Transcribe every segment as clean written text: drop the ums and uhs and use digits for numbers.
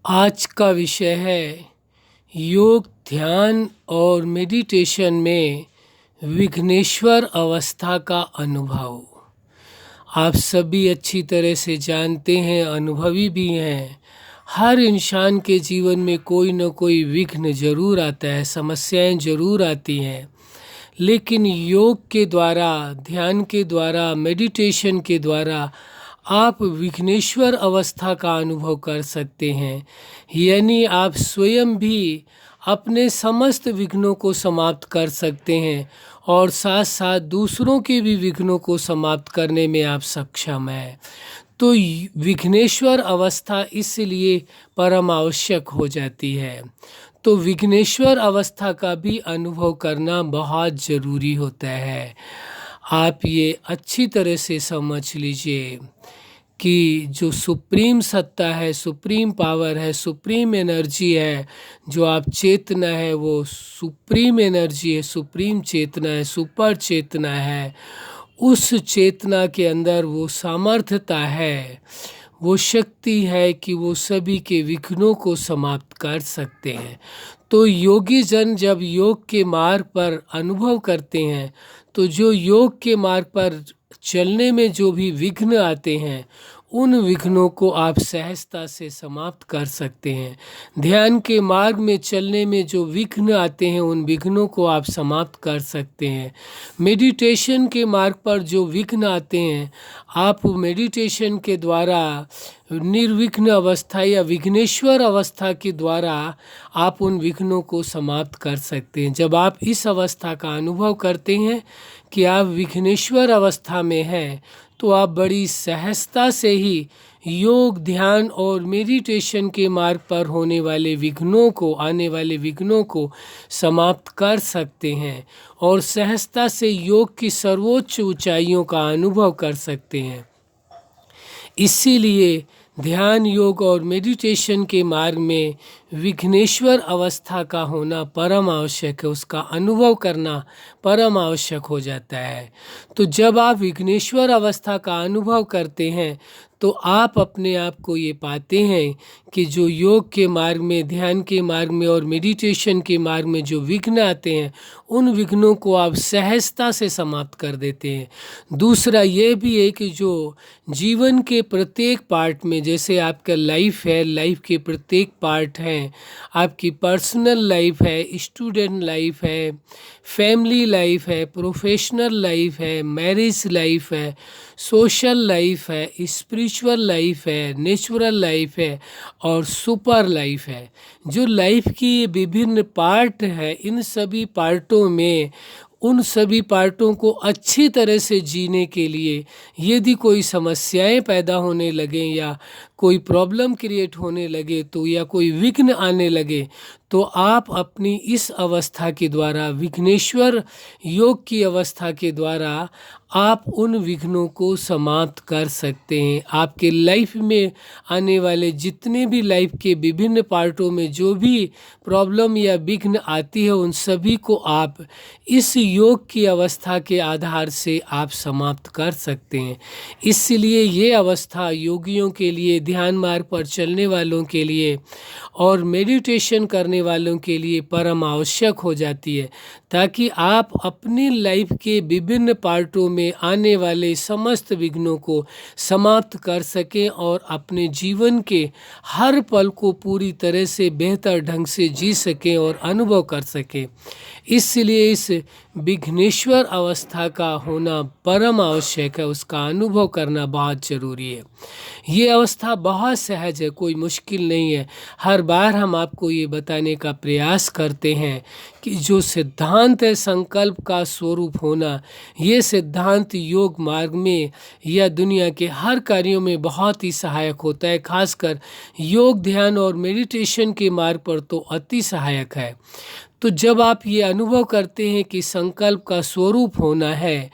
आज का विषय है योग, ध्यान और मेडिटेशन में विघ्नेश्वर अवस्था का अनुभव। आप सभी अच्छी तरह से जानते हैं, अनुभवी भी हैं। हर इंसान के जीवन में कोई न कोई विघ्न जरूर आता है, समस्याएं जरूर आती हैं। लेकिन योग के द्वारा, ध्यान के द्वारा, मेडिटेशन के द्वारा आप विघ्नेश्वर अवस्था का अनुभव कर सकते हैं। यानी आप स्वयं भी अपने समस्त विघ्नों को समाप्त कर सकते हैं और साथ साथ दूसरों के भी विघ्नों को समाप्त करने में आप सक्षम हैं। तो विघ्नेश्वर अवस्था इसलिए परम आवश्यक हो जाती है। तो विघ्नेश्वर अवस्था का भी अनुभव करना बहुत ज़रूरी होता है। आप ये अच्छी तरह से समझ लीजिए कि जो सुप्रीम सत्ता है, सुप्रीम पावर है, सुप्रीम एनर्जी है, जो आप चेतना है, वो सुप्रीम एनर्जी है, सुप्रीम चेतना है, सुपर चेतना है। उस चेतना के अंदर वो सामर्थ्यता है, वो शक्ति है कि वो सभी के विघ्नों को समाप्त कर सकते हैं। तो योगी जन जब योग के मार्ग पर अनुभव करते हैं, तो जो योग के मार्ग पर चलने में जो भी विघ्न आते हैं, उन विघ्नों को आप सहजता से समाप्त कर सकते हैं। ध्यान के मार्ग में चलने में जो विघ्न आते हैं, उन विघ्नों को आप समाप्त कर सकते हैं। मेडिटेशन के मार्ग पर जो विघ्न आते हैं, आप मेडिटेशन के द्वारा निर्विघ्न अवस्था या विघ्नेश्वर अवस्था के द्वारा आप उन विघ्नों को समाप्त कर सकते हैं। जब आप इस अवस्था का अनुभव करते हैं कि आप विघ्नेश्वर अवस्था में हैं, तो आप बड़ी सहजता से ही योग, ध्यान और मेडिटेशन के मार्ग पर होने वाले विघ्नों को, आने वाले विघ्नों को समाप्त कर सकते हैं और सहजता से योग की सर्वोच्च ऊंचाइयों का अनुभव कर सकते हैं। इसीलिए ध्यान, योग और मेडिटेशन के मार्ग में विघ्नेश्वर अवस्था का होना परम आवश्यक है, उसका अनुभव करना परम आवश्यक हो जाता है। तो जब आप विघ्नेश्वर अवस्था का अनुभव करते हैं, तो आप अपने आप को ये पाते हैं कि जो योग के मार्ग में, ध्यान के मार्ग में और मेडिटेशन के मार्ग में जो विघ्न आते हैं, उन विघ्नों को आप सहजता से समाप्त कर देते हैं। दूसरा ये भी है कि जो जीवन के प्रत्येक पार्ट में, जैसे आपका लाइफ है, लाइफ के प्रत्येक पार्ट हैं, आपकी पर्सनल लाइफ है, स्टूडेंट लाइफ है, फैमिली लाइफ है, प्रोफेशनल लाइफ है, मैरिज लाइफ है, सोशल लाइफ है, स्पिरिचुअल लाइफ है, नेचुरल लाइफ है और सुपर लाइफ है। जो लाइफ की विभिन्न पार्ट है, इन सभी पार्टों में, उन सभी पार्टों को अच्छी तरह से जीने के लिए यदि कोई समस्याएं पैदा होने लगे या कोई प्रॉब्लम क्रिएट होने लगे, तो या कोई विघ्न आने लगे, तो आप अपनी इस अवस्था के द्वारा, विघ्नेश्वर योग की अवस्था के द्वारा आप उन विघ्नों को समाप्त कर सकते हैं। आपके लाइफ में आने वाले जितने भी लाइफ के विभिन्न पार्टों में जो भी प्रॉब्लम या विघ्न आती है, उन सभी को आप इस योग की अवस्था के आधार से आप समाप्त कर सकते हैं। इसलिए ये अवस्था योगियों के लिए, ध्यान मार्ग पर चलने वालों के लिए और मेडिटेशन करने वालों के लिए परम आवश्यक हो जाती है, ताकि आप अपनी लाइफ के विभिन्न पार्टों में आने वाले समस्त विघ्नों को समाप्त कर सकें और अपने जीवन के हर पल को पूरी तरह से बेहतर ढंग से जी सकें और अनुभव कर सकें। इसलिए इस विघ्नेश्वर अवस्था का होना परम आवश्यक है, उसका अनुभव करना बहुत ज़रूरी है। ये अवस्था बहुत सहज है, कोई मुश्किल नहीं है। हर बार हम आपको ये बताने का प्रयास करते हैं कि जो सिद्धांत है संकल्प का स्वरूप होना, ये सिद्धांत योग मार्ग में या दुनिया के हर कार्यों में बहुत ही सहायक होता है। खासकर योग, ध्यान और मेडिटेशन के मार्ग पर तो अति सहायक है। तो जब आप ये अनुभव करते हैं कि संकल्प का स्वरूप होना है,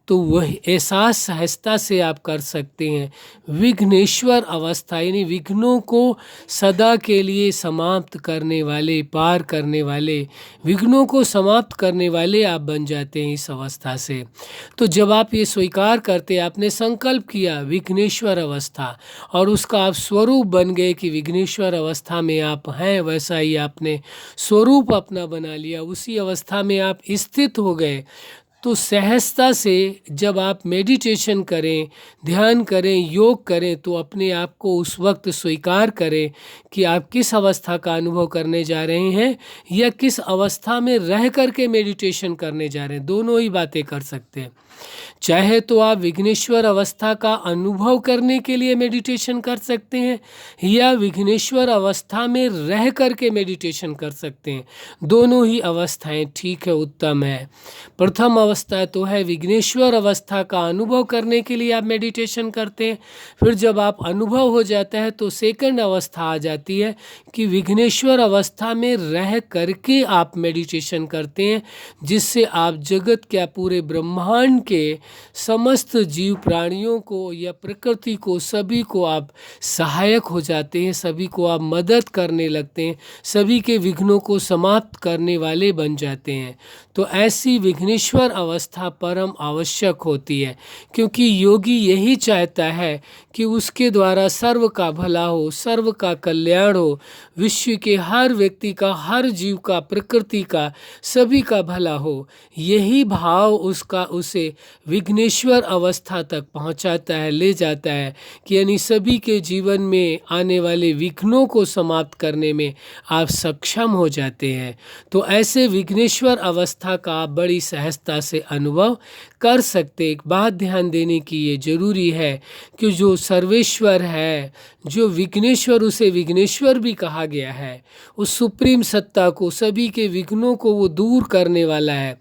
तो वह एहसास सहजता से आप कर सकते हैं। विघ्नेश्वर अवस्था यानी विघ्नों को सदा के लिए समाप्त करने वाले, पार करने वाले, विघ्नों को समाप्त करने वाले आप बन जाते हैं इस अवस्था से। तो जब आप ये स्वीकार करते, आपने संकल्प किया विघ्नेश्वर अवस्था और उसका आप स्वरूप बन गए कि विघ्नेश्वर अवस्था में आप हैं, वैसा ही आपने स्वरूप अपना बना लिया, उसी अवस्था में आप स्थित हो गए, तो सहजता से जब आप मेडिटेशन करें, ध्यान करें, योग करें, तो अपने आप को उस वक्त स्वीकार करें कि आप किस अवस्था का अनुभव करने जा रहे हैं या किस अवस्था में रह करके मेडिटेशन करने जा रहे हैं। दोनों ही बातें कर सकते हैं। चाहे तो आप विघ्नेश्वर अवस्था का अनुभव करने के लिए मेडिटेशन कर सकते हैं या विघ्नेश्वर अवस्था में रह करके मेडिटेशन कर सकते हैं। दोनों ही अवस्थाएं ठीक है, उत्तम है। प्रथम अवस्था तो है विघ्नेश्वर अवस्था का अनुभव करने के लिए आप मेडिटेशन करते हैं। फिर जब आप अनुभव हो जाता है तो सेकंड अवस्था आ जाती है कि विघ्नेश्वर अवस्था में रह करके आप मेडिटेशन करते हैं, जिससे आप जगत क्या पूरे ब्रह्मांड के समस्त जीव प्राणियों को या प्रकृति को, सभी को आप सहायक हो जाते हैं, सभी को आप मदद करने लगते हैं, सभी के विघ्नों को समाप्त करने वाले बन जाते हैं। तो ऐसी विघ्नेश्वर अवस्था परम आवश्यक होती है, क्योंकि योगी यही चाहता है कि उसके द्वारा सर्व का भला हो, सर्व का कल्याण हो, विश्व के हर व्यक्ति का, हर जीव का, प्रकृति का, सभी का भला हो। यही भाव उसका उसे विघ्नेश्वर अवस्था तक पहुंचाता है, ले जाता है कि यानी सभी के जीवन में आने वाले विघ्नों को समाप्त करने में आप सक्षम हो जाते हैं। तो ऐसे विघ्नेश्वर अवस्था का आप बड़ी सहजता से अनुभव कर सकते। एक बात ध्यान देने की ये जरूरी है कि जो सर्वेश्वर है, जो विघ्नेश्वर, उसे विघ्नेश्वर भी कहा गया है, उस सुप्रीम सत्ता को, सभी के विघ्नों को वो दूर करने वाला है।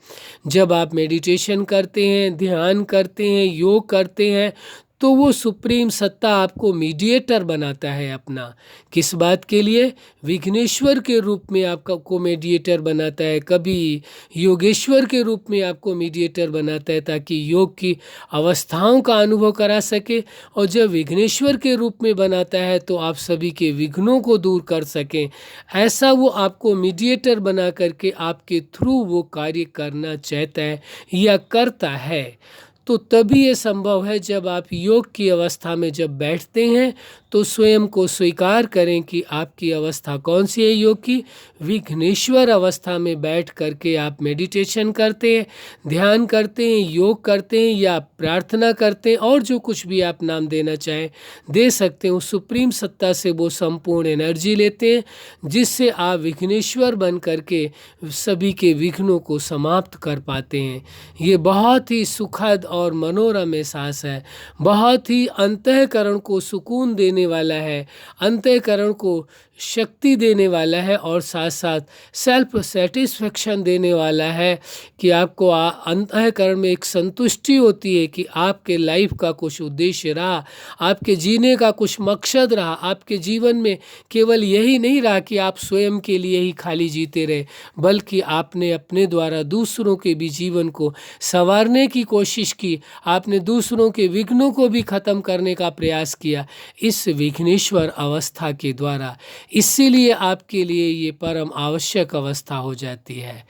जब आप मेडिटेशन करते हैं, ध्यान करते हैं, योग करते हैं, तो वो सुप्रीम सत्ता आपको मीडिएटर बनाता है अपना। किस बात के लिए? विघ्नेश्वर के रूप में आपको मीडिएटर बनाता है, कभी योगेश्वर के रूप में आपको मीडिएटर बनाता है, ताकि योग की अवस्थाओं का अनुभव करा सके। और जब विघ्नेश्वर के रूप में बनाता है तो आप सभी के विघ्नों को दूर कर सकें। ऐसा वो आपको मीडिएटर बना करके आपके थ्रू वो कार्य करना चाहता है या करता है। तो तभी ये संभव है जब आप योग की अवस्था में जब बैठते हैं तो स्वयं को स्वीकार करें कि आपकी अवस्था कौन सी है योग की। विघ्नेश्वर अवस्था में बैठ करके आप मेडिटेशन करते हैं, ध्यान करते हैं, योग करते हैं या प्रार्थना करते हैं, और जो कुछ भी आप नाम देना चाहें दे सकते हैं। उस सुप्रीम सत्ता से वो संपूर्ण एनर्जी लेते हैं, जिससे आप विघ्नेश्वर बन करके सभी के विघ्नों को समाप्त कर पाते हैं। ये बहुत ही सुखद और मनोरम एहसास है, बहुत ही अंतःकरण को सुकून देने वाला है, अंतःकरण को शक्ति देने वाला है, और साथ साथ सेल्फ सेटिस्फेक्शन देने वाला है कि आपको अंतःकरण में एक संतुष्टि होती है कि आपके लाइफ का कुछ उद्देश्य रहा, आपके जीने का कुछ मकसद रहा, आपके जीवन में केवल यही नहीं रहा कि आप स्वयं के लिए ही खाली जीते रहे, बल्कि आपने अपने द्वारा दूसरों के भी जीवन को संवारने की कोशिश की, आपने दूसरों के विघ्नों को भी खत्म करने का प्रयास किया इस विघ्नेश्वर अवस्था के द्वारा। इसीलिए आपके लिए ये परम आवश्यक अवस्था हो जाती है।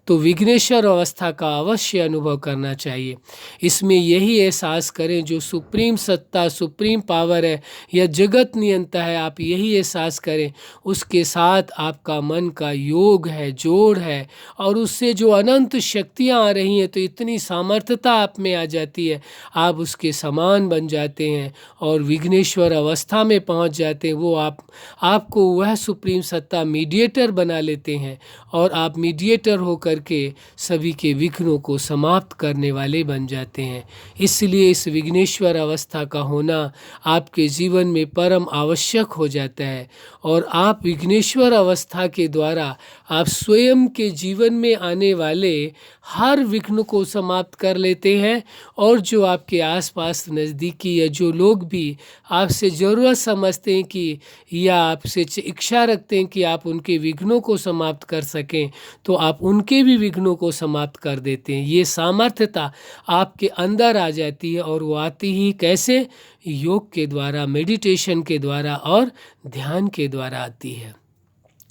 तो विघ्नेश्वर अवस्था का अवश्य अनुभव करना चाहिए। इसमें यही एहसास करें जो सुप्रीम सत्ता, सुप्रीम पावर है या जगत नियंता है, आप यही एहसास करें, उसके साथ आपका मन का योग है, जोड़ है, और उससे जो अनंत शक्तियाँ आ रही हैं, तो इतनी सामर्थ्यता आप में आ जाती है, आप उसके समान बन जाते हैं और विघ्नेश्वर अवस्था में पहुंच जाते हैं। वो आपको वह सुप्रीम सत्ता मीडिएटर बना लेते हैं, और आप मीडिएटर होकर के सभी के विघ्नों को समाप्त करने वाले बन जाते हैं। इसलिए इस विघ्नेश्वर अवस्था का होना आपके जीवन में परम आवश्यक हो जाता है, और आप विघ्नेश्वर अवस्था के द्वारा आप स्वयं के जीवन में आने वाले हर विघ्न को समाप्त कर लेते हैं, और जो आपके आसपास नज़दीकी या जो लोग भी आपसे ज़रूर ज़रूरत समझते हैं कि या आपसे इच्छा रखते हैं कि आप उनके विघ्नों को समाप्त कर सकें, तो आप उनके भी विघ्नों को समाप्त कर देते हैं। ये सामर्थ्यता आपके अंदर आ जाती है, और वो आती ही कैसे? योग के द्वारा, मेडिटेशन के द्वारा और ध्यान के द्वारा आती है।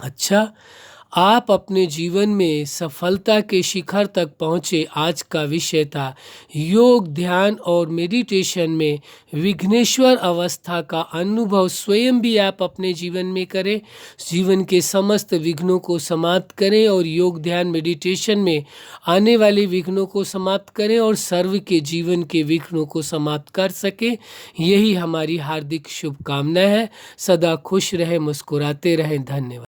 अच्छा, आप अपने जीवन में सफलता के शिखर तक पहुँचे। आज का विषय था योग, ध्यान और मेडिटेशन में विघ्नेश्वर अवस्था का अनुभव स्वयं भी आप अपने जीवन में करें, जीवन के समस्त विघ्नों को समाप्त करें और योग, ध्यान, मेडिटेशन में आने वाले विघ्नों को समाप्त करें और सर्व के जीवन के विघ्नों को समाप्त कर सकें। यही हमारी हार्दिक शुभकामना है। सदा खुश रहें, मुस्कुराते रहें। धन्यवाद।